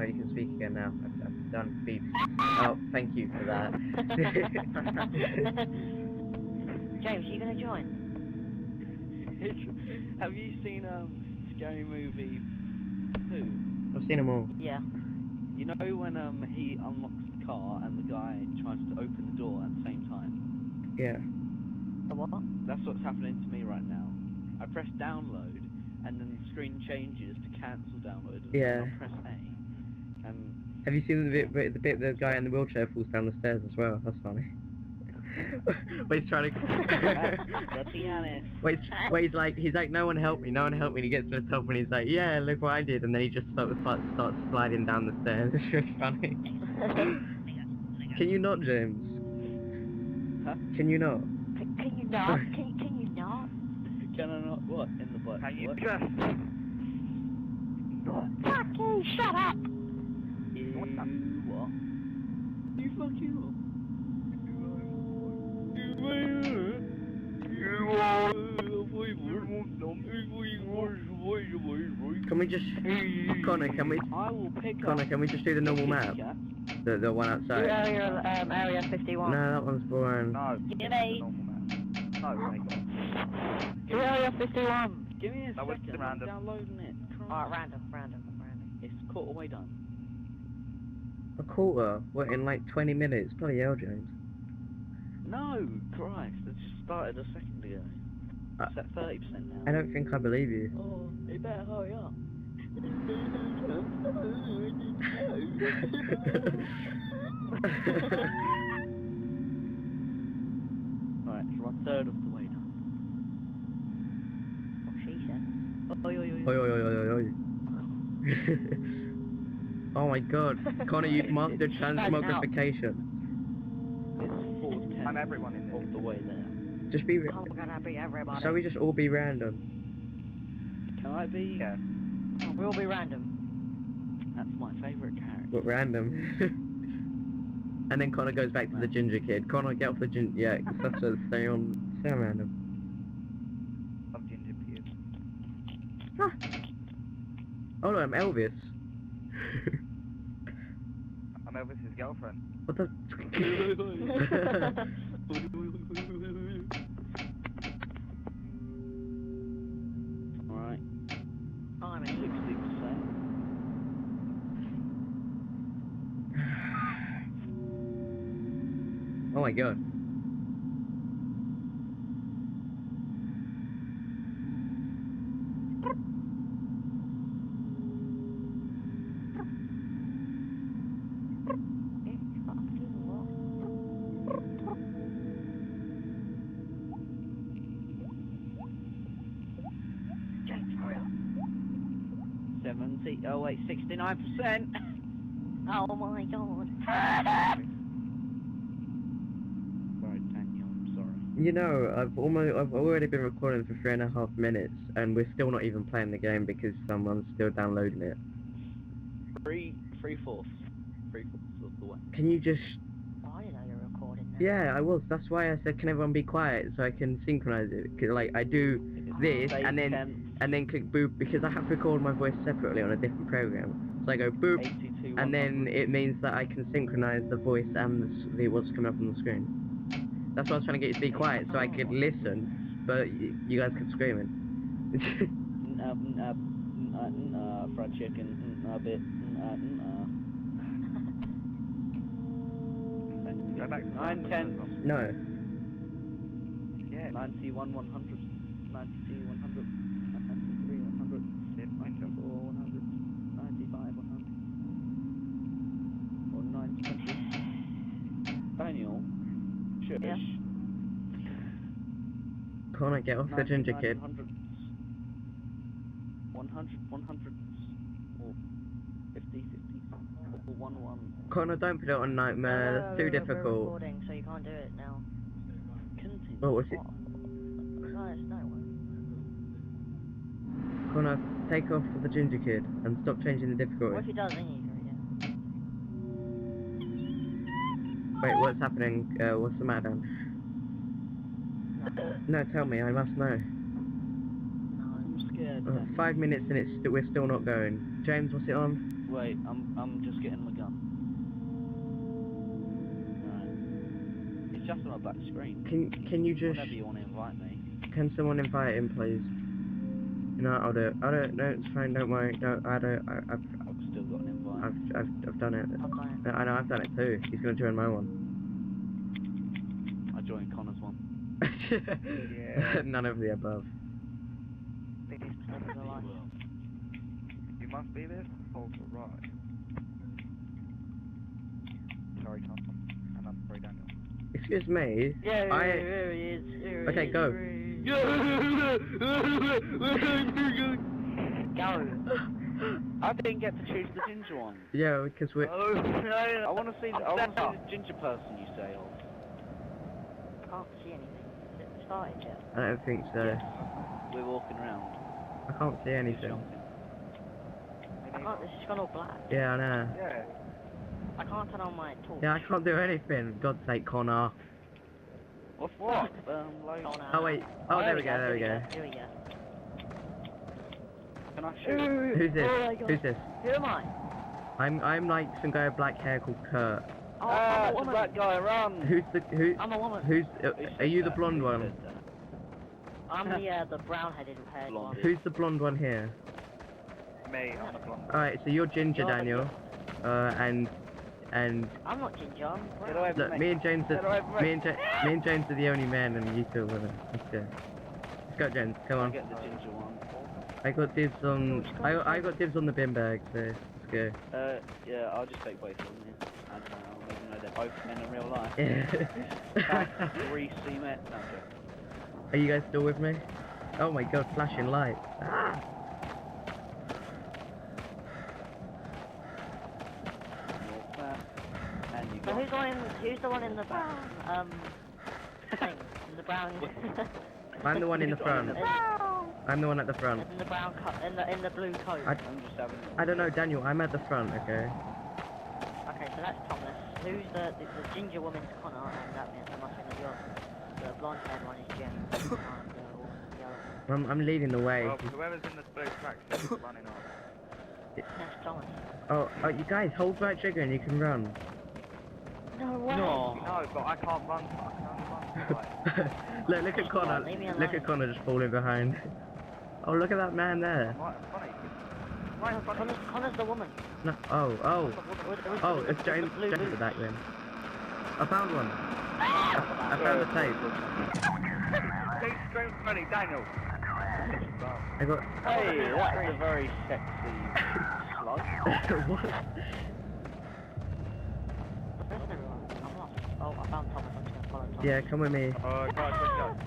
you can speak again now. I've done beep. Oh, thank you for that. James, you gonna join? Have you seen Scary Movie 2? I've seen them all. Yeah. You know when he unlocks the car and the guy tries to open the door at the same time? Yeah. The what? That's what's happening to me right now. I press download and then the screen changes to cancel download. Yeah. And I'll press A. And Have you seen the bit the guy in the wheelchair falls down the stairs as well? That's funny. Wait, he's trying to. let's be honest. Wait, he's like, no one help me, no one help me. And he gets to the top and he's like, yeah, look what I did. And then he just starts sliding down the stairs. It's really funny. Can you not, James? Huh? Can you not? Can you not? Can you not? Can I not? What? In the butt? Can you what? just... Fuck you! Shut up! You what? You fucking what? Can we just... Connor, can we... I will pick Connor, up can we just do the normal map? The one outside? Area 51. No, that one's boring. No, Give it's me. a normal map. No, thank you. Area 51. Give me a That was second, I'm random. downloading it. Alright, random. It's quarter way done. A quarter? What, in like 20 minutes? Bloody hell, James. No, Christ, it just started a second ago. It's at 30% now. I don't think I believe you. Oh, you better hurry up. Alright, so I'm third of the way done. What she said. Oi, oi, oi, oi, oi. Oh my god. Connor, you've marked the transmogrification. It's 4:10 I'm everyone in of this. the way there. Just be... I'm gonna be everybody. Shall we just all be random? Can I be? Yeah. We'll be random. That's my favourite character. But random. And then Connor goes back to the ginger kid. Connor, get off the ginger... Yeah, that's a stay random. Of ginger peas. Oh no, I'm Elvis. I'm Elvis's girlfriend. What the... Alright, I'm 60%. Oh my god. James, hurry up. 70, oh wait, 69%. Oh my god. Sorry, Daniel, I'm sorry. You know, I've already been recording for 3.5 minutes, and we're still not even playing the game because someone's still downloading it. Three-fourths of the way. Can you just... Oh, I didn't know you were recording now. Yeah, I was. That's why I said, can everyone be quiet so I can synchronize it? 'Cause, like, I do this, Say and then click boop, because I have to record my voice separately on a different program. So I go boop, 82, and then it means that I can synchronize the voice and the what's coming up on the screen. That's why I was trying to get you to be quiet, so I could listen, but you guys kept screaming. fried chicken, a bit, Go back to 9, 10. No. Yeah. 91, 100, 92, 100, 93, 100, 94, 100, 95, 100, or 920. Daniel, shush. Yeah. Connor, get off the ginger kid. 100, 100, or 50, 50, or 1, 1. Connor, don't put it on Nightmare, that's too We're difficult. recording, so you can't do it now. Continue. Oh, what's it? No, it's no one. Connor, take off the ginger kid, and stop changing the What if difficulty. he does, then you do it Wait, what's happening? What's the matter? again. No, tell me, I must know. No. scared. 5 minutes and we're still not going. James, what's it on? Wait, I'm just getting my gun. Right. It's just on a black screen. Can you just Whenever you want to invite me. can someone invite him, please? No, I'll do it. No, it's fine. Don't worry. I've I've still got an invite. I've done it. I've done I know I've done it too. He's gonna join my one. I joined Connor's one. Yeah. None of the above. it. Never the life. You must be this? Hold the right. Sorry, Tom. And I'm sorry, Daniel. Excuse me. Yeah, I- here he is. Here he Okay, is, go. here he is. Go. I didn't get to choose the ginger one. Yeah, because we're. I want to see the ginger person you say of. I can't see anything. Has it started yet? I don't think so. Yes. We're walking around. I can't see He's anything. jumping. I can't, this has gone all black. Yeah, I know. Yeah. I can't turn on my torch. Yeah, I can't do anything. God's sake, Connor. What? Oh, Like, no. Oh wait. Oh, there we go. There we go. Here we go. can I shoot? Who's this? Oh my God. Who's this? Who am I? I'm like some guy with black hair called Kurt. Oh, Ah, I'm a it's a woman. black guy, run! I'm a woman. Who's Who are said you the that? blonde Who one? said that? I'm the brown-headed haired one. Blondie. Who's the blonde one here? Me, I'm the blonde. Alright, so you're Ginger You're the Daniel. And I'm not ginger, I'm Get brown. away from look, me. me and James Get away are from me. me and James are the only men and you two are women. Let's go. Let's go, James, come I on. get the ginger one. I got dibs on I got dibs on the bin bag, so let's go. Yeah, I'll just take both of them, yeah. I don't know, even though they're both men in real life. That's 3 cement. No, I'm joking. Are you guys still with me? Oh my god, flashing lights. Ah! Walk there, and you So got... who's the one in the brown, thing? In the brown... I'm the one in the front. I'm the one at the front. In the brown coat, in the blue coat. I- I'm just having... I don't know, Daniel, I'm at the front, okay? Okay, so that's Thomas. Who's the ginger woman's Connor, and that must mean that you're the blonde-haired one is James, and the woman, the other. I'm leading the way. Well, whoever's in the blue tracksuit is running off. That's Thomas. Oh, you guys, hold right trigger and you can run. No way. No. No, but I can't run. I can only run right. Look at Connor. Leave me Look alone. at Connor just falling behind. Oh, look at that man there. Right in front of you. Right in front of you. Connor's the woman. No, oh. Oh, it's James, blue James at the boots. back then. I found one. I found the tape. Stay straight in front of you, Daniel. I got... Hey, that's a very sexy slug. what? Where's everyone? I'm lost. Oh, I found Thomas. I'm just gonna follow Thomas. Yeah, come with me. Oh, God, go.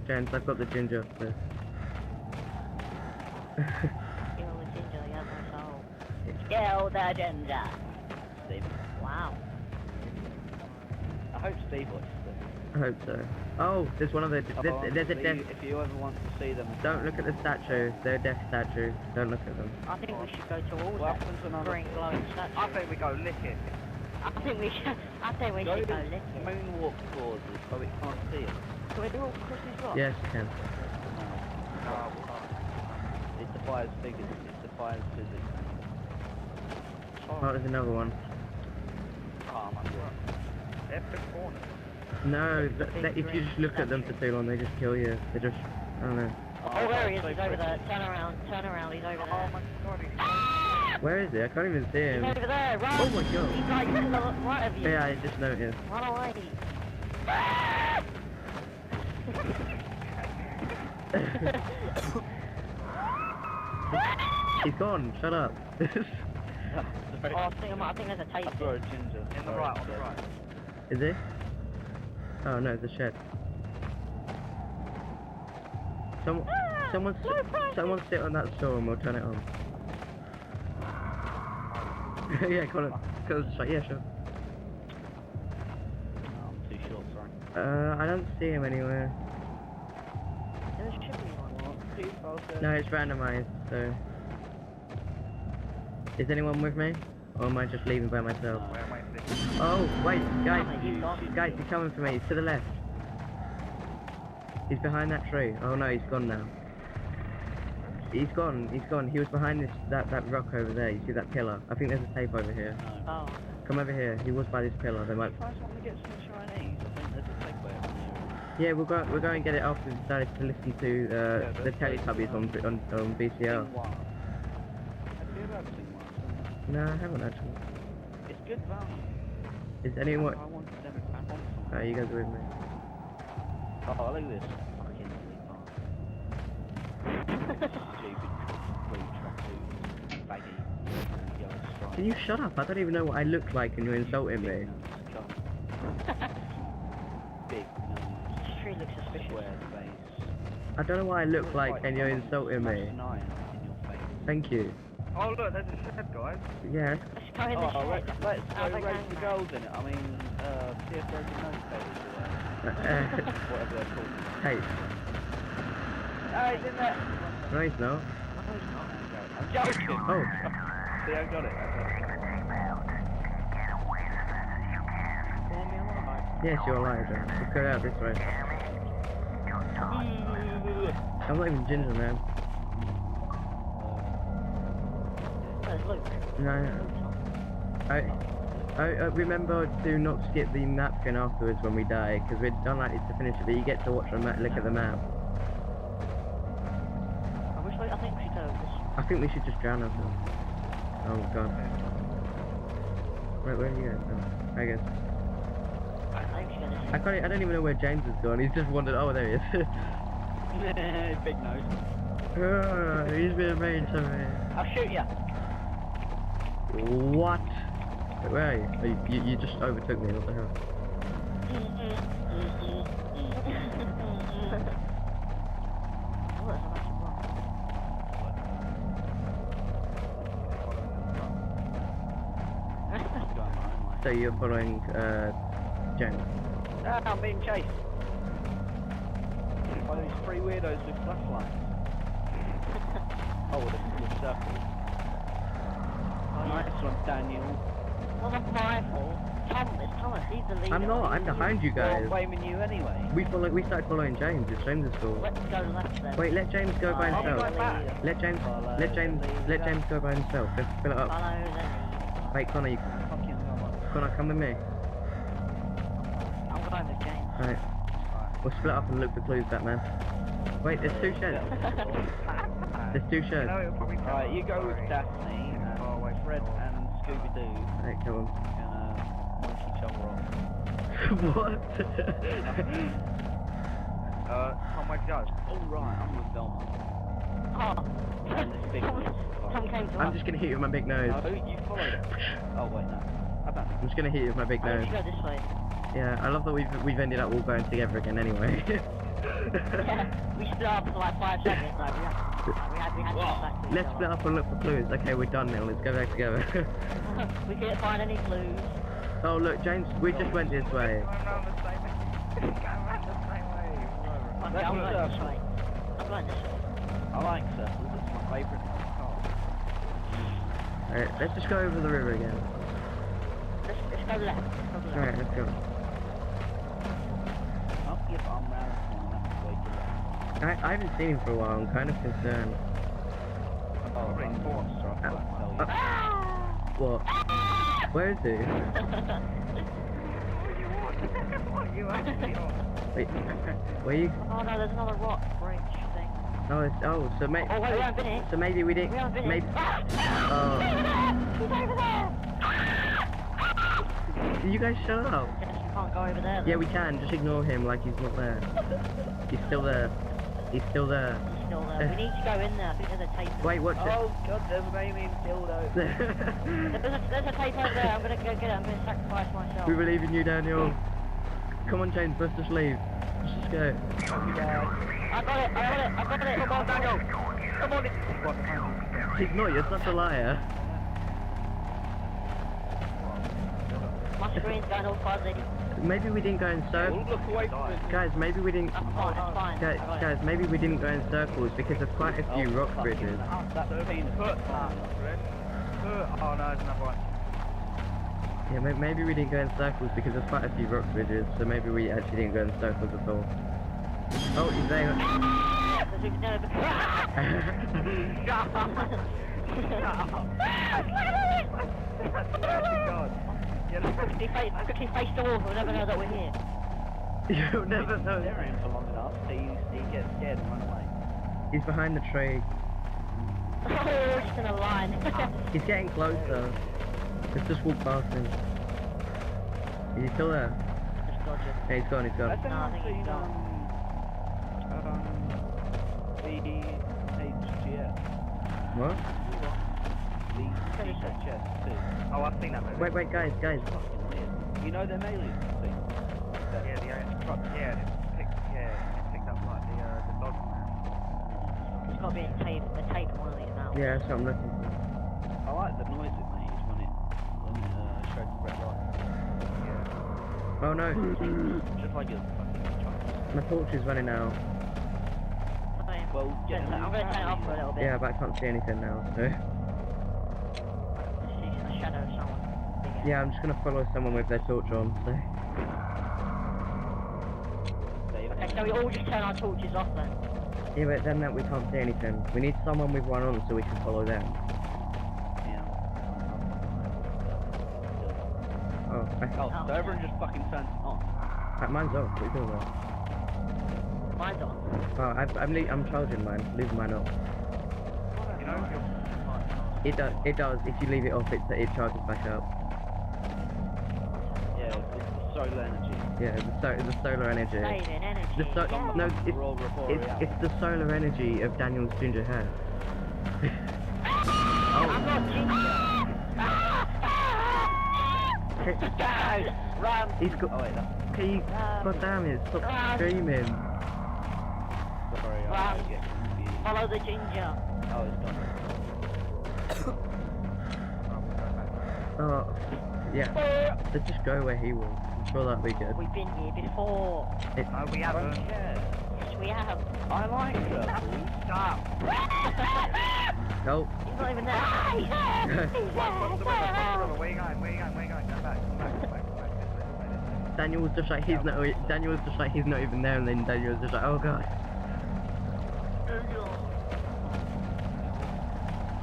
James, I've got the ginger. So. Kill the ginger, he has no soul. Kill the ginger. Steve. Wow. I hope Steve watches this. I hope so. Oh, there's one of the... There's a death... If you ever want to see them... Don't look at the statue. They're a death statue. Don't look at them. I think we should go to all What that happens when I'm... green glowing statue. I think we go lick it. I think we should Go go lick it. moonwalk towards it so it can't see it. Can we do all Chris's rock? Yes, you can. No. No, we can't. It defies figures. It defies physics. Oh, there's another one. Oh my god. They're the corner. No, if you just look at them for too long, they just kill you. They just... I don't know. Oh, there he is. He's over there. Turn around. He's over Oh there. my god, he's... Where is he? I can't even see He's him. over there. Run. Oh my god. He's like to the right of you. Yeah, I just noticed. Run away. He's gone. Shut up. Oh, I think there's a tape. I saw a ginger. In the right, on the right. Is it? Oh no, it's a shed. Someone sit on that store and we'll turn it on. Yeah, Connor. Yeah, sure. Oh, I'm too short, sorry. I don't see him anywhere. There should be one. No, it's randomized, so... Is anyone with me? Or am I just leaving by myself? Where am I sitting? Oh, wait, guys, Connor, you've gone. guys, you're coming for me, to the left. He's behind that tree. Oh no, he's gone now. He's gone. He was behind that rock over there. You see that pillar? I think there's a tape over here. No. Oh. Come over here. He was by this pillar. They might. If I just want to get some Chinese, I think there's a takeaway over here. Yeah, we'll go and get it after we decided to listen to the Teletubbies on BCL. Sing one. Have you ever had Sing one? No, I haven't actually. It's good value. Is anyone? I want them. I want some. Oh, you guys are with me. Oh, look at this. Fucking Stupid blue tracksuit, baggy, yellow stripe. Can you shut up? I don't even know what I look like and you're insulting me. Big nose, This tree looks suspicious. square face. I don't know what I look like and you're insulting me. An iron in your face. Thank you. Oh look, there's a shed, guys. Yeah. Let's go in the Oh, shed. let's How's go that raise going, the mate? gold in it. I mean, see if there's a nose coders or whatever they're called. Hey. Oh, he's in there! No, he's not. No, he's not. I'm joking! Oh. See, I got it. Call me alive. Yes, you're alive. Then. Let's go out this way. I'm not even ginger, man. There's Luke. No. Luke's on. I remember to not skip the napkin afterwards when we die, because we're unlikely to finish it, but you get to watch a look at the map. I think we should go with this. I think we should just drown ourselves. Oh god. Where are you going? Oh, I guess. I think we should go this I don't even know where James has gone, he's just wandered, oh there he is. Big nose. He's been arranged over here. I'll shoot ya! What? Where are you? Oh, you just overtook me, what the hell? Oh, that's a massive rock. So you're following, James? Ah, I'm being chased. By these three weirdos with flashlights. Oh, with a circle. Nice one, Daniel. Well, that's my fault. Thomas, he's the leader. I'm not, I'm behind you Well, guys. I'm blaming you anyway. We started following James, it's James' fault. Let's go left then. Wait, let James go by I'll be himself. right back. Let James go by himself. Let's fill it up. Follow the leader. Wait, Connor, Fucking hell. Connor, come with me. I'm going with James. Alright. We'll split up and look for clues, Batman. Wait, there's two sheds. There's two You sheds. know, it'll probably tell Alright, you us go with story. Daphne, and Oh, wait. Fred and Scooby-Doo Alright, come on. can punch each other off. What? Tom, where'd you go? Oh right, I'm with Velma. Oh. And this big one. Tom came to I'm us. just gonna hit you with my big nose. No, you followed it. Oh wait, no. I don't I'm just gonna hit you with my big I think nose. we should go this way. Yeah, I love that we've ended up all going together again anyway. Yeah, we split up for like 5 seconds. Like, we had to get back to each Let's other. split up and look for clues. Okay, we're done now. Let's go back together. We couldn't find any clues. Oh look, James, we just went this way. Going round the same way. Going round the same way. Okay, Let's I'm go going this circle. way. I'm going this way. I like circles, it's my favourite car. Alright, let's just go over the river again. Let's go left. Let's go left. Alright, let's go. Oh, yep, I'm round the corner, that's the way to left. I haven't seen him for a while, I'm kind of concerned. Oh, I'm a monster, I can't tell you. What? Where is he? What are you actually on? Wait, where you? Oh no, there's another rock bridge thing. Oh, so Oh wait, we haven't been here. so maybe we didn't. We haven't been Maybe. here. Oh, He's over there! you guys shut up. Yes, we can't go over there. Yeah, we can. Just ignore him like he's not there. He's still there. He's still there. He's still there. We need to go in there. I think there's a tape. Wait, watch Oh god, there's an alien dildo. it. There's a tape over there. I'm gonna go get it. I'm gonna sacrifice myself. We believe in you, Daniel. Come on, James. Let's just leave. Let's just go. I got it. Come on, Daniel. Come on. He's not. You're such a liar. My screen's going all fuzzy. Maybe we didn't go in circles. Look away from it. Guys, maybe we didn't. That's fine. That's fine. I got it. Guys, maybe we didn't go in circles because there's quite a few rock fucking bridges. hell, That's penis. Oh no, there's another one. Yeah, maybe we didn't go in circles because there's quite a few rock bridges. So maybe we actually didn't go in circles at all. Oh, he's there. There's even no Shut up! God. You know, quickly face the wall, we'll never know that we're here. You'll never know. Stare at him for long enough, so you get scared and run away. He's behind the tree. Oh, we're just in a line. He's getting closer. Let's just walk past him. Is he still there? Just dodge it. Yeah, he's gone, he's No, gone. I think he's seen gone. VHGS. What? VHGS too. oh, I've seen that movie. Wait, guys. Fucking weird. You know them aliens thing? Yeah, the truck. Yeah, it's picked up like the dog man. There's got to be a tape in one of these now. Yeah, that's what I'm looking for. I like the noise it makes when it shows the red light. Yeah. Oh no, Just like a fucking truck. my torch is running out. Well, I'm going to turn it off for a little bit. Yeah, but I can't see anything now, so... I see a shadow of someone. Big Yeah, I'm just gonna follow someone with their torch on, so... Okay, so we all just turn our torches off then. Yeah, but then that we can't see anything. We need someone with one on so we can follow them. Oh, So everyone just fucking turns it on. mine's off. What are you talking about? Mine's on. Oh, I'm charging mine. Leave mine off. You know, It does. If you leave it off, it charges back up. Yeah, it's the solar energy. Yeah, the solar energy. Saving energy. The yeah. no, Raw report, yeah. it's the solar energy of Daniel's ginger hair. I'm not ginger. Guys, run! He's got. Oh wait, that's... Can you? God damn it! Stop screaming. Sorry, I Run. get confused. Follow the ginger. Oh, it's gone. Oh, yeah. Let's just go where he was. I'm sure that'll be good. We've been here before. oh, we I haven't. don't care. Yes, we have. I like her. Stop. Oh. He's not even there. Cross the river, cross the river. Where you going? Where you going? Where you going? Come back. Come back. Come back. Come back. This way. Daniel was just like he's not. Daniel was just like he's not even there, and then Daniel was just like, oh god.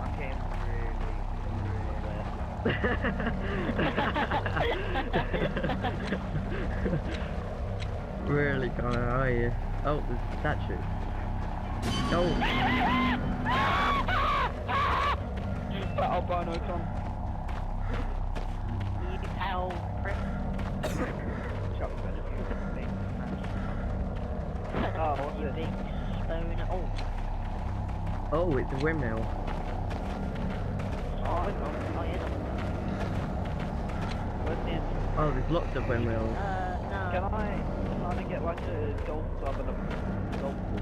I'm getting Really, Connor, are you? Oh, there's a statue. Oh. That albino Tom. You tell Chris. Chuck Bennett. Oh, what's You this? big spoon. Oh. Oh, it's a windmill. Oh, yeah. Where's the entrance? Oh, there's lots of windmills. No. Can I get like a golf club and a golf ball?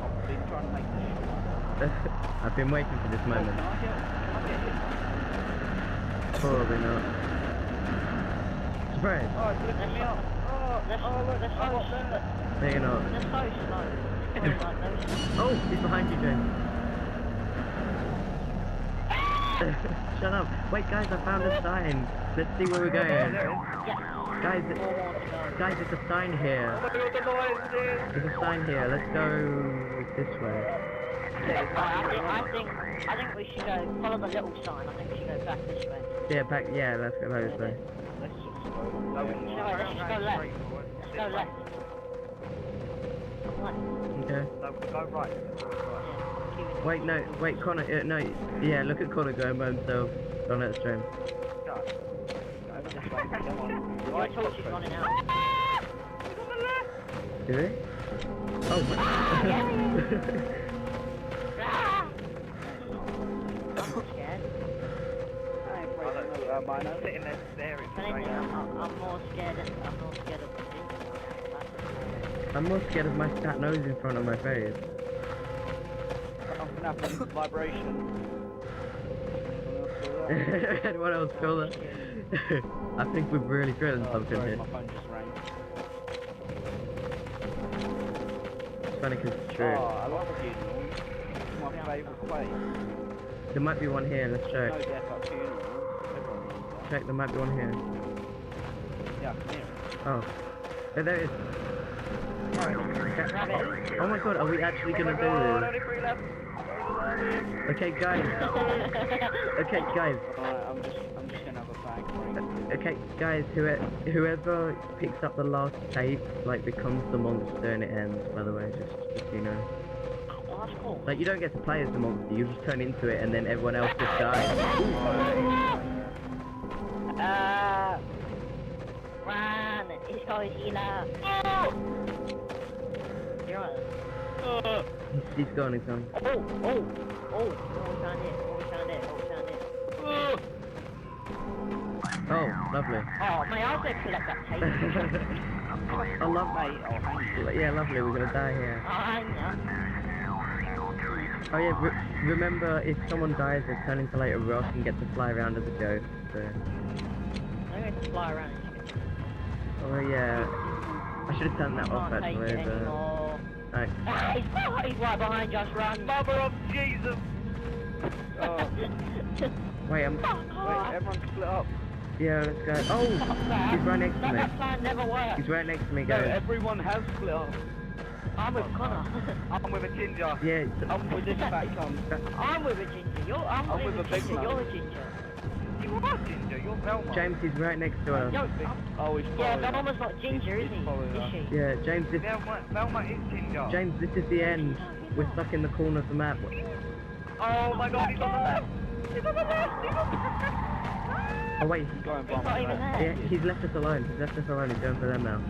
I've been trying to make this shit. I've been waiting for this Oh, moment. can I get it? Probably not. Surprise! Oh, it's lifting me up. They're so slow. No, you're not. They're so slow. Like those. Oh, he's behind you, James. Shut up. Wait, guys, I found a sign. Let's see where we're going. Yes. Guys, More to go. guys, there's a sign here. Oh my god, the noise is. There's a sign here. Let's go this way. I think we should go follow the little sign. I think we should go back this way. Yeah, back. Yeah, let's go this way. Let's just go. No, we can You know what, let's just go left. Let's go left. Come on. Okay. No, go right. Yeah, Wait, no, wait, Connor. No, yeah, look at Connor going by himself on that stream. Go. Over this way. Come on. my torch is running out. Do we? Oh. I'm scared. I'm sitting there staring If anything, straight at I'm more scared of the ginger. I'm more scared of my fat nose in front of my face. Something happened. Vibration. Anyone else feel that? I think we're really feeling something Sorry, here. my phone just rang. It's funny because it's true. Oh, I love funerals. It's my favourite place. There might be one here, let's No check. death at funerals. Everyone knows that. Check, there might be one here. Yeah, I can hear it. Oh. Oh, there it is. Grab it. Oh my god, are we actually Oh my gonna god, do only 3 left. this? Okay, guys. Okay, guys. Alright, I'm just gonna have a bang. Okay, guys. Whoever picks up the last tape, like, becomes the monster and it ends. By the way, just so you know. Oh, that's cool. Like, you don't get to play as the monster. You just turn into it, and then everyone else just dies. Run! It's called Sheila. You're right. He's gone. He's gone. Oh! We found it. Oh, lovely. Oh, mate, I was going to pull up that tape. I love. Mate, oh, hang on. Yeah, lovely. We're gonna die here. Oh, hang on. Oh yeah, remember if someone dies, they turn into like a rock and get to fly around as a ghost. So. I'm going to fly around. Oh yeah, I should have turned that off Can't take actually. it anymore. But, He's right behind us, run! Mother of Jesus! Oh, wait, wait, everyone split up. yeah, let's go. Oh, he's right next to me. That plan never worked. He's right next to me, No, guys. everyone has split up. I'm with Connor. I'm with a ginger. Yeah, I'm with this fat cunt. I'm with a ginger. I'm with a big ginger. man. You're a ginger. You are ginger, you're Velma. James, he's right next to us. Yo, Oh, he's yeah, following Velma's us. not ginger, is He's he? following us. Is she? Yeah, James, Velma is ginger. James, this is the end. We're stuck in the corner of the map. Oh my god, he's on the left. He's on the left. He's on the left. Oh wait, He's going He's not even there. yeah, he's left us alone. He's left us alone. He's going for them now.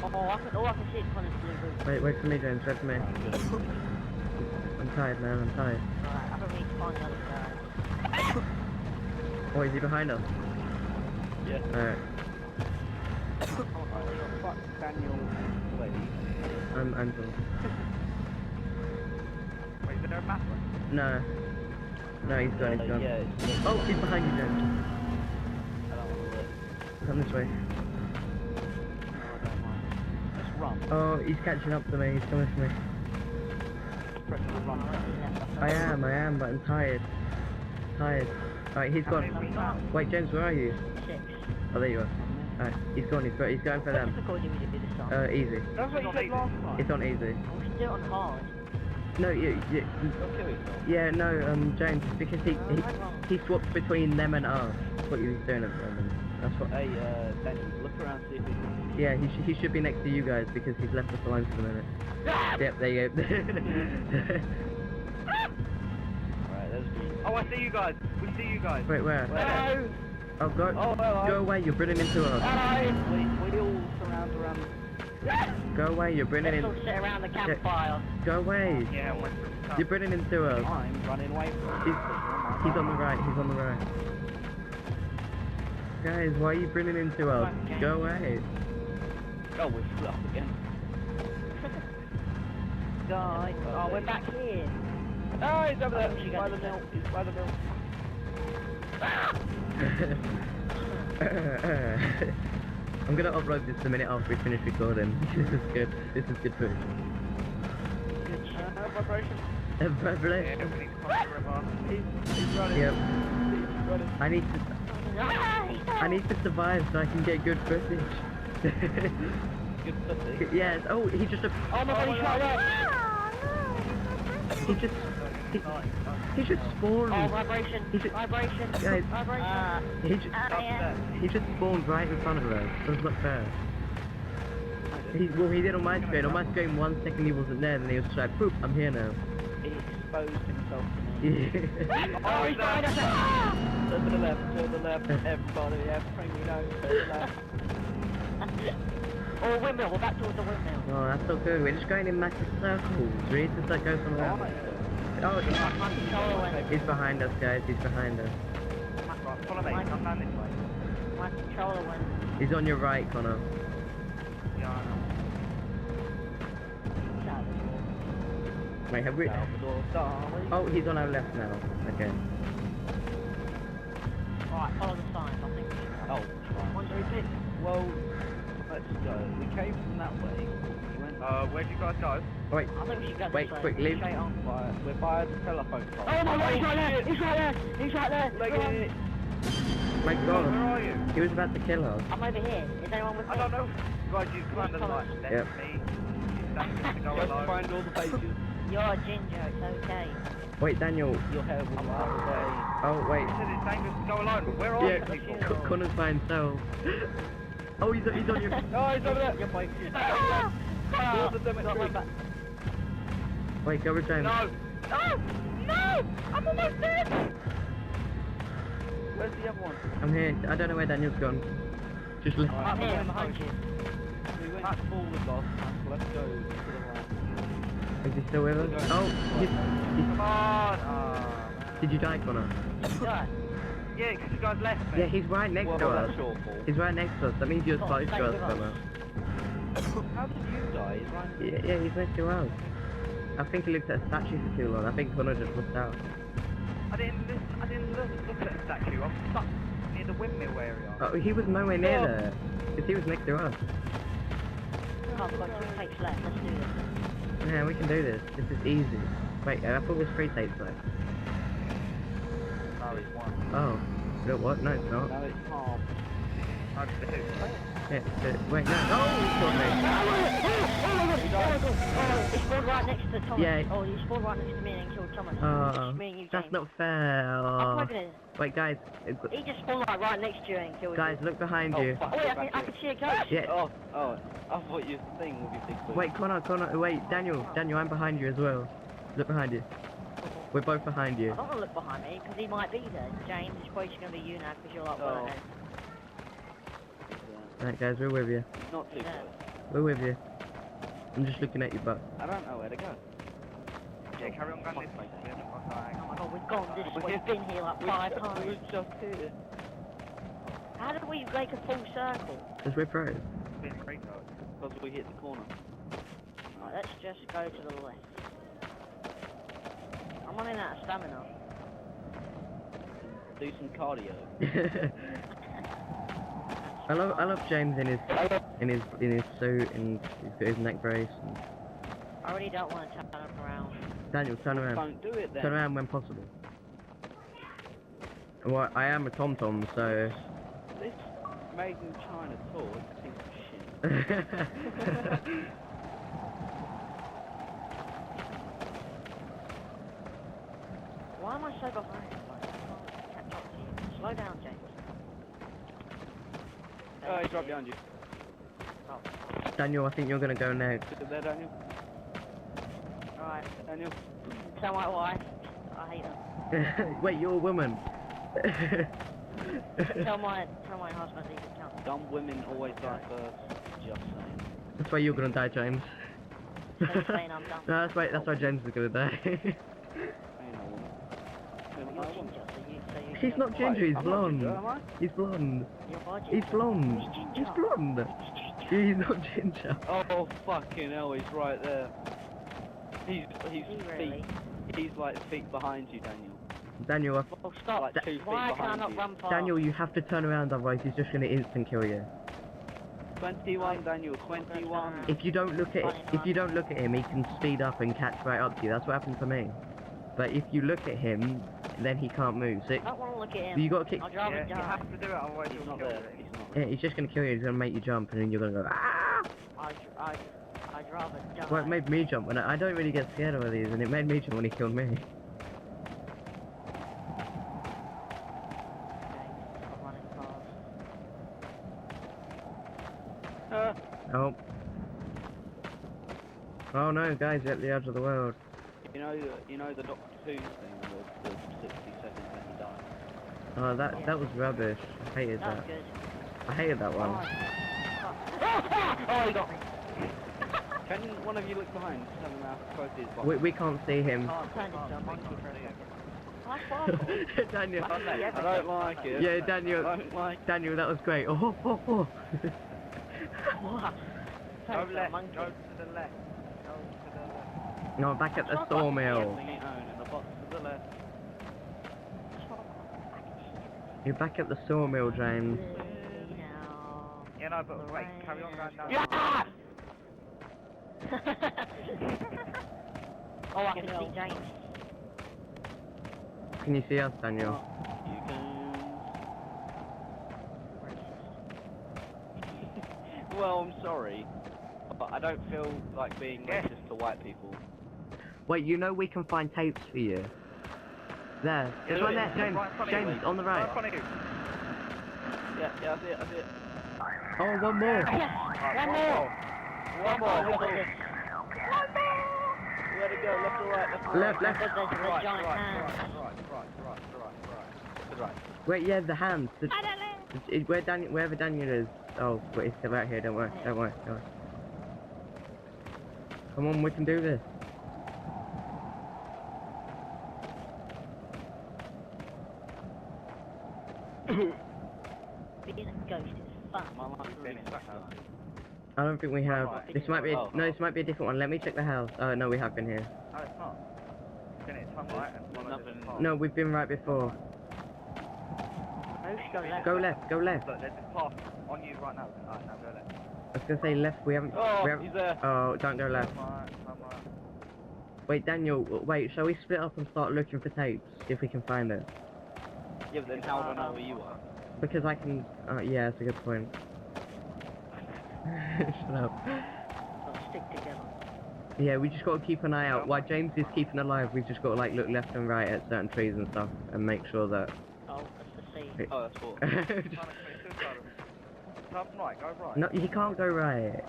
Oh, all I can see is Connor's blue boots. Wait for me, James. Wait for me. I'm tired, man. I'm tired. Alright, I don't need to find the other guy. Oh, is he behind us? Yeah. Alright. Fuck Daniel. Wait. I'm cool. Wait, is there a map one? No. No, he's gone. He's gone. Yeah, it's Oh, he's behind you, James. I don't want to look. Come this way. No, I don't mind. Let's run. Oh, he's catching up to me. He's coming for me. Press the run. I am, but I'm tired. Tired. Alright, he's How many gone. we have? Wait, James, where are you? 6. Oh, there you are. Alright, he's gone. He's going for What them. difficulty would you do this on? Easy. That's what you said last time. It's on easy. We should do it on hard. No, Don't kill yourself. yeah, no, James, because Right wrong. he swapped between them and us. That's what he was doing at the moment. That's what. Hey, Daniel, look around, see if he can... Yeah, he should be next to you guys because he's left us alone for the minute. Yep, there you go. Alright, there's me. Oh, I see you guys. We see you guys. Wait, where? Hello! Oh, go hello. away! You're bringing into us. Hello! We all surround around... Go away! You're bringing Let's in. all sit around the campfire. Go away! Yeah, went You're bringing into us. I'm running away from He's on the right. He's on the right. Guys, why are you bringing into us? Okay. Go away! Oh, we're split up again. Guys, oh, we're back here. Oh, he's over there. Oh, she He's got by the this mill. out. He's by the mill. I'm gonna upload this the minute after we finish recording. This is good. This is good footage. Good shit. Vibration. Yeah, Revelation. we need to cross the river. He's running. Yep. He's running. I need to survive so I can get good footage. Good pussy. Yes. Oh, he just. Oh my god, he's right there! He just. He just spawned. Oh, vibration, He should- vibration, Guys. vibration. He just. Yeah. He just spawned right in front of us. Doesn't look fair. Well, he did on my screen. On my screen, 1 second he wasn't there, and he was just like, "Poop, I'm here now." He exposed himself to me. Oh, he's behind us! Ah! To the left, everybody, everything you know, to the left. Oh, windmill, we're back towards the windmill. Oh, that's so good. We're just going in massive circles. We need to start going somewhere else. Oh, My controller went. he's behind us, guys. He's behind us. Right, follow me. Come down this way. My controller went. He's on your right, Connor. Yeah, I know. Wait, have we? Salvador Dali. Oh, he's on our left now. Okay. Alright, follow the signs, I think we should go. Oh, 1, 2, 6. well, let's go. We came from that way. We went Where'd you guys go? Oh, wait. I think we should go Wait, this way. quick, leave. Straight on. we're by the telephone pole. Oh my god, he's right there! He's right there! He's right there! Leg Run. it. My Where god. are you? He was about to kill us. I'm over here. Is anyone with me? I don't know. Guys, you kind of like left Yep. me. It's dangerous to go Just alone. find all the pages. You're a ginger, it's okay. Wait, Daniel. Your hair will lie away. Oh, wait. I said it's dangerous to go alone, but where are Yeah, you people? Connor's by himself. Oh, he's on your... Oh, he's over there. You're both. All the cemetery. Wait, go with James. No! No! No! I'm almost dead! Where's the other one? I'm here. I don't know where Daniel's gone. Just left. I'm here, I'm behind you. We went forward last time, so let's go to the right. Is he still with us? Oh, Come on! Oh, man. did you die, Connor? Yeah. Yeah, because you guys left me. Yeah, he's right next Well, to us. that's your fault. He's right next to us. That means you're Oh, close stay to us, with us. Connor. How did you die? He's right. Yeah, he's next to us. I think he looked at a statue for too long. I think Connor just missed out. I didn't look at the statue. I'm stuck near the windmill area. Oh, he was nowhere near there. Because he was next to us. Oh, we've got 2 tapes left, let's do this. Yeah, we can do this. This is easy. Wait, I thought it was 3 tapes left. No, it's one. Oh. No, what? No, it's not. No, it's half. No, it's two. Yeah, wait, no. Oh, he killed He spawned right next to Thomas. Yeah. Oh, he spawned right next to me and then killed Thomas. me. Oh, Just me and you, that's James. not fair. I'm Oh. not gonna... Wait, guys. He just spawned like right next to you and killed Guys, you. look behind Oh, you. fuck. Oh wait, I can see a ghost. Yeah. Oh, I thought your thing would be big boot. Wait, Connor, wait, Daniel, I'm behind you as well. Look behind you. We're both behind I you. don't want to look behind me because he might be there. James, it's probably just going to be you now because you're like well Oh. ahead. Right, guys, we're with you. Not too Yeah. close. We're with you. I'm just looking at your butt. I don't know where to go. Yeah, carry on going this way. We haven't got time. Oh my god, we've gone this way. We're- We've been here like 5 times. We're just here. How did we make a full circle? Because we're pros. Been great though. Because we hit the corner. Right, let's just go to the left. I'm running out of stamina. Do some cardio. I love James in his suit and he's got his neck brace. And... I really don't want to turn around. Daniel, turn around. Don't do it then. Turn around when possible. Well, I am a TomTom, so. This made in China tour is a piece of shit. Why am I so behind? Like, I can't catch up to you. Slow down, James. Oh, he's right behind you. Oh, Daniel, I think you're gonna go next. Is it there, Daniel? alright. Daniel? Tell my wife. I hate them. Wait, you're a woman. tell my husband he can count. Dumb women always die first. Just saying. That's why you're gonna die, James. So you're saying I'm dumb? No, that's why James is gonna die. Ain't no woman. You're No woman. ginger, so you He's not ginger, he's I'm not blonde. ginger, am I? He's blonde. You're ginger. He's blonde. He's ginger. He's blonde. He's not ginger. Oh fucking hell, he's right there. He's Is he really? He's like feet behind you, Daniel. Daniel, Well, stop. Like 2 feet Why can I behind not you. run fast? Daniel, you have to turn around, otherwise he's just gonna instant kill you. 21, Daniel, 21. If you don't look at him, he can speed up and catch right up to you. That's what happened to me. But if you look at him, then he can't move. So I don't want to look at him. you gotta kick. I'd rather Yeah, you die. have to do it, otherwise He's you'll not kill there. me. He's not Yeah, there. he's just gonna kill you. He's gonna make you jump, and then you're gonna go ah. I'd rather die. Well, it made me jump, and I don't really get scared of these, and it made me jump when he killed me. Okay, I'm running fast. Oh. Oh no, guys, you're at the edge of the world. You know the Doctor Who thing with the 60 seconds when he died? Oh, that was rubbish. I hated That was that. good. I hated that one. Oh, he got me. Can one of you look behind? Just have him out close to his body. We can't see him. Oh, I turned into a monkey for a second. That's Daniel. I don't like it. Yeah, Daniel. I don't like Daniel, that was great. Oh, oh, oh. What? Go Turned into a left, monkey. go to the left. Go to the left. No, back at the Stop sawmill. Everything you own in the box to the left. You're back at the sawmill, James. Now. Yeah, no, but wait, carry on going down. Yeah! Oh, I can see James. Can you see us, Daniel? You can... Well, I'm sorry, but I don't feel like being Yeah. racist to white people. Wait, you know we can find tapes for you. There. There's do one it. there, James. Right in front of you. James, on the Right in right. front of you. Yeah, I see it, I see it. Oh, one more. Yes! Right, One more! One more. Look at this. Where'd it go? Left or right? Left or Left, right? left. There's the Right, giant right, hand. right. To the right. Wait, yeah, the hands. Wherever Daniel is. Oh, wait, it's about here. Don't worry. Don't worry. Don't worry. Come on, we can do this. Being a ghost is fun. My life's Been really in that stuck. house. I don't think we have. Right. This might be. Oh. No, this might be a different one. Let me check the house. Oh no, we have been here. No, it's not. Then it's on right and follow Nothing- this path. No, we've been right before. Maybe we should go left. Go left. Go left. Look, there's this path on you right now. Alright, now go left. I was gonna say left. We haven't. Oh, we haven't. he's there. Oh, don't go left. Come right. Wait, Daniel. Wait. Shall we split up and start looking for tapes? See if we can find it. Yeah, but then how do I know where you are? Because I can. Yeah, that's a good point. Shut up. Let's stick together. Yeah, we just got to keep an eye out. While James is keeping alive, we've just got to like look left and right at certain trees and stuff, and make sure that. Oh, that's the sea. Oh, that's cool. Trying to commit suicide. Turn right, go right. No, you can't go right.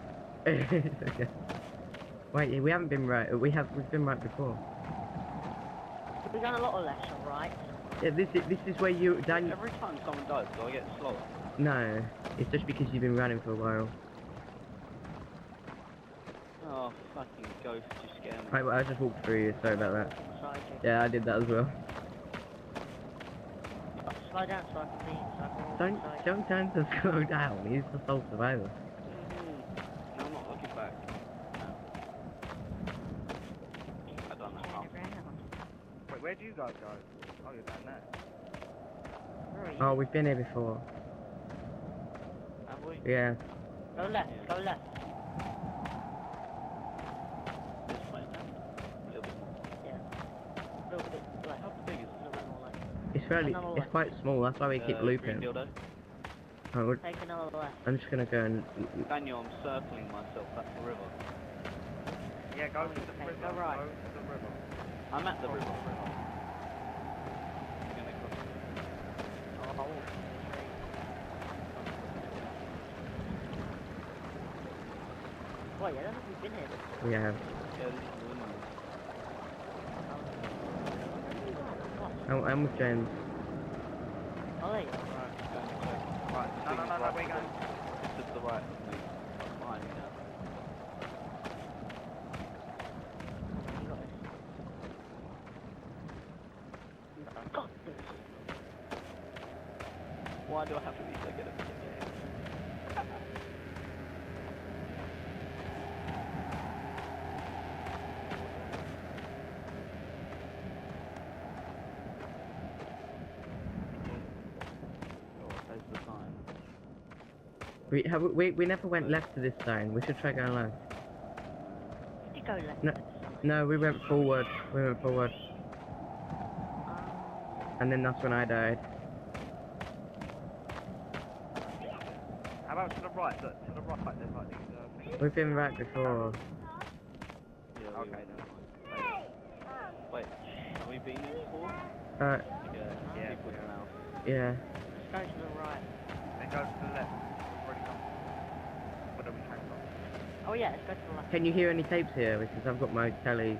Okay. Wait, we haven't been right. We've been right before. We've done a lot of left and right. Yeah, this is where you Daniel. Every time someone dies, do I get slower? No, it's just because you've been running for a while. Oh, fucking ghost, you scare me. Right, well, I just walked through you. Sorry about that. Inside you. Yeah, I did that as well. Slow down so I can see. So I can walk inside. Don't turn to slow down. He's the sole survivor. No, I'm not looking back. I don't know how. Turn around. Wait, where do you guys go? Oh, you're down there. Where are you? Oh, we've been here before. Have we? Yeah. Go left. Go left. This way now. A little bit more. A little bit left. How big is A little bit more left. It's fairly. Another It's left. quite small. That's why we keep Green looping. dildo? Take another left. I'm just gonna go and. Daniel, I'm circling myself. That's the river. Yeah, go to the Okay, river. go right. Go to the river. I'm at the river. River. I'm gonna cross it. Oh, Wait, I don't think we've been here before. We have. Yeah, this is the windmill. I'm with James. Oh, there you go. Right, going to check. Right, no, where you going? It's to the right of me. Behind me now. You got this. You've got this. Why do I have to be so good at this game? Oh, saves the time. We never went left to this sign. We should try going left. Did you go left? No. at this time? No, we went forward. We went forward, and then that's when I died. How about to the right? Look, to the right, there's like these things. We've been right before. Yeah, we Okay, were. then. Wait, have we been here before? Uh, Yeah, people yeah. now. yeah. Let's go to the right. Then go to the left. We've already come. Where we came from. Oh yeah, let's go to the left. Can you hear any tapes here? Because I've got my telly.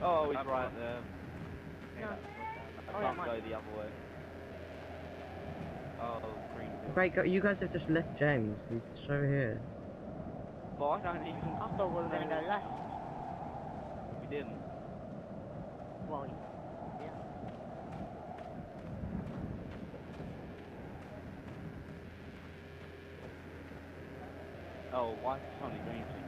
Oh, he's right there. No. I Oh, yeah, can't mine. go the other way. Oh, green. Great, you guys have just left James. He's just over here. But I don't even. I thought we were going to go left. We didn't. Well, yeah. Oh, why is it only green things?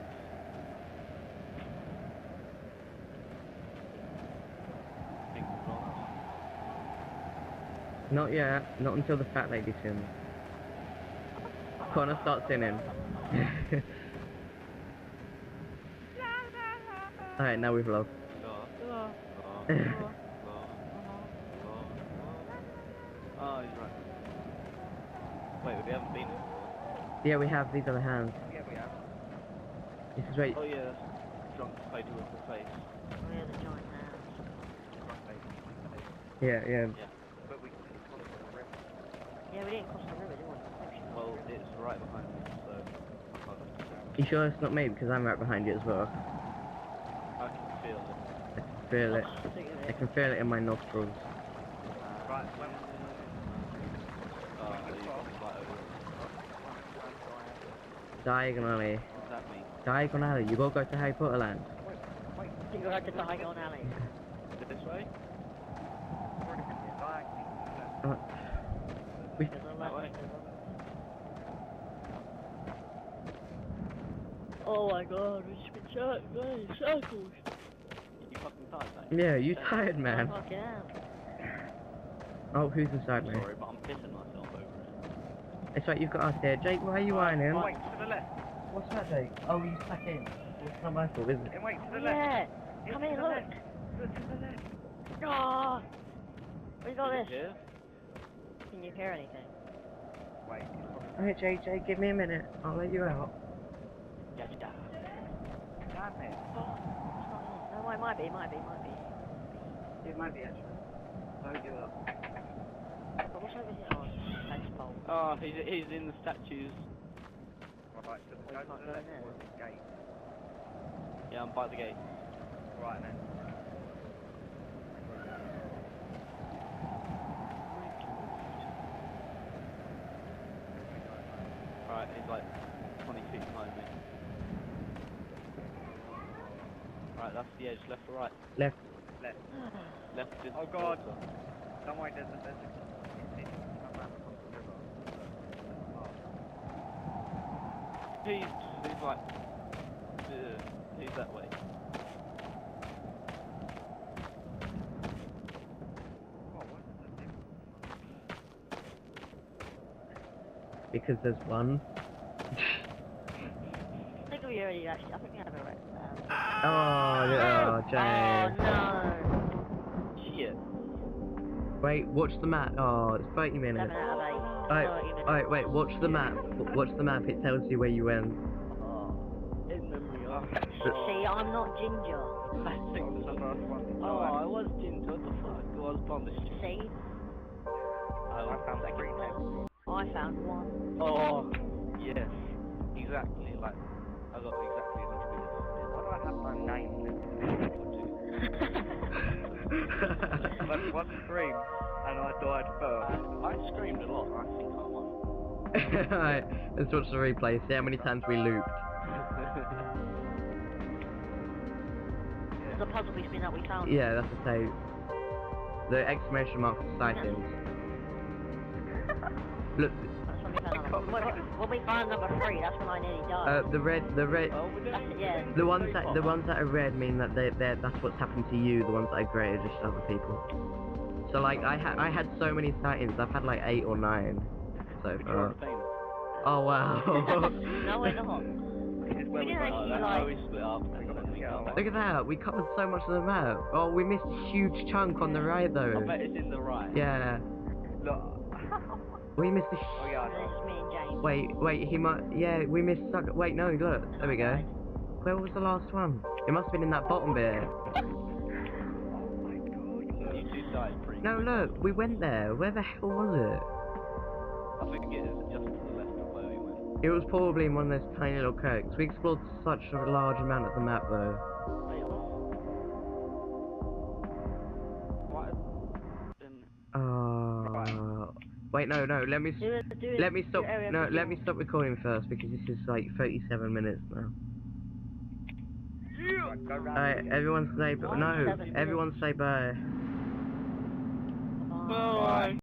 Pink blocks. Not yet. Not until the fat lady sings. Connor, start singing. Alright, now we've lost. Oh, he's right. Wait, we haven't been here before. Yeah, we have. These are the hands. Yeah, we have. This is right. Oh yeah, that's drunk lady with the face. Oh yeah, the giant hands. Front face. Yeah, yeah. But we can cross the river. Yeah, we didn't cross the river, did we? Well, it's right behind me, so I can't understand. You sure it's not me? Because I'm right behind you as well. I can feel it. I can feel it. I can feel it in my nostrils. Right, when Oh, no, you got me right over it. Diagonally. What does that mean? Diagonally. You gotta go to Harry Potter Land. You got to Diagon Alley. This way? already been here, diagonally. We. There's a That left, way? Oh my god, we've just been going in circles. You fucking tired, mate? Yeah, you tired, man. Oh, fucking hell. Oh, who's inside me? Sorry, but I'm pissing myself over it. It's right, you've got us here. Jake, why are you whining? Wait, to the left. What's that, Jake? Oh, you stuck in. It's not my fault, is it? Wait, to Oh, the left. yeah. Yeah, Come to in, the look. left. Look, to the left. Oh. We got Is this. it here? Can you hear anything? Wait, it's probably... Alright, Jake, give me a minute. I'll let you out. Yeah, yeah. Damn it. Oh, it's not in. No, it might be. It might be actually. Don't give up. But what's over here? Oh, it's a fence pole. Oh, he's in the statues. Right, so It's go not to the going left there. towards the gate. Yeah, I'm by the gate. Right then. Right, he's like 20 feet behind me. Right, that's the edge, left or right? Left. Left. Left is Oh, the God. water. Don't worry, there's a... It's come around across the river. He's like... he's that way. Oh, what is the difference? Because there's one. I think we already actually. I think we have a right. Oh, Jake. Oh no. Shit. Wait, watch the map. Oh, it's 30 minutes. 7 out of 8. Alright, 30 minutes. alright, wait, watch the map. Watch the map, it tells you where you went. In memory of... See, I'm not ginger. I think The so. first one to Oh, die. I was ginger, what the fuck? I was punished. See, I found second 3 time. I found one. Oh, yes. Exactly, like, I got exactly 100 meters. Why do I have my name? Like one scream, and I died first. I screamed a lot, I think I won. Alright, let's watch the replay, see how many times we looped. There's a puzzle piece that we found. Yeah, that's the tape. The exclamation mark for sightings. Look, That's when we found number. When we found number 3, that's when I nearly died. the red, Oh, we're That's doing it, yeah. the ones that are red mean that that's what's happened to you. The ones that are grey are just other people. So like, I had so many sightings. I've had like 8 or 9 so far. Oh wow. No, we're not. This is where We we didn't go. actually, that's like- how we split up, and then we got back. Look at that, we covered so much of the map. Oh, we missed a huge chunk on the right I though. bet it's in the right. Yeah, Look. we missed a Oh yeah, I It's know. just me and James. Wait, he might, yeah, we missed such, wait, no, look, there we go. Died. Where was the last one? It must have been in that bottom bit. Oh my god. You two died pretty No, quick. look, we went there. Where the hell was it? I think it is just to the left of where we went. It was probably in one of those tiny little cracks. We explored such a large amount of the map though. Wait, what? Wait, no, let me, Do it, let me stop, area no, for let me people. stop recording first because this is like 37 minutes now. Right, go round Alright, again. everyone say, no, 7 minutes. everyone say bye. Bye. Bye.